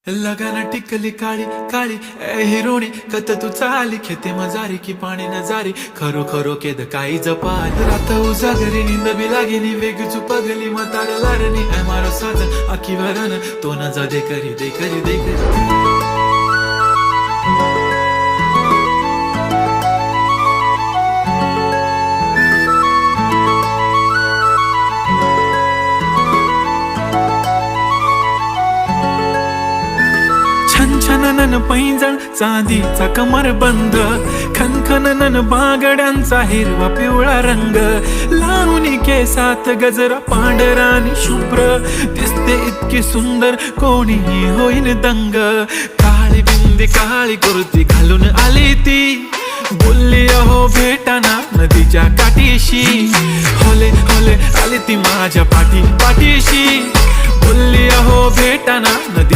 लगाना टिकली काळी काळी ए हिरोणी कत तू चाली खेते मजारी की पाणी नजारी खरो खरो केद काही जपाल रात उजागरी निंद बी लागेनी वेग चुपगली मतार लारणी ए मारो साजन आखी वरन तो न जा दे करी दे करी दे करी छनछनन पैंजण चांदीचा कमर बंद खनखनन बागड्यांचा हिरवा पिवळा रंग लावणी केसात गजरा पांढरानी शुभ्र दिसते इतकी सुंदर कोणीही होईन दंग काळी बिंदी काळी कुर्ती घालून आली ती बोलली अहो भेटाना नदीच्या काठीशी होले होले आली ती माझ्या पाठीशी बोलली अहो भेटाना नदी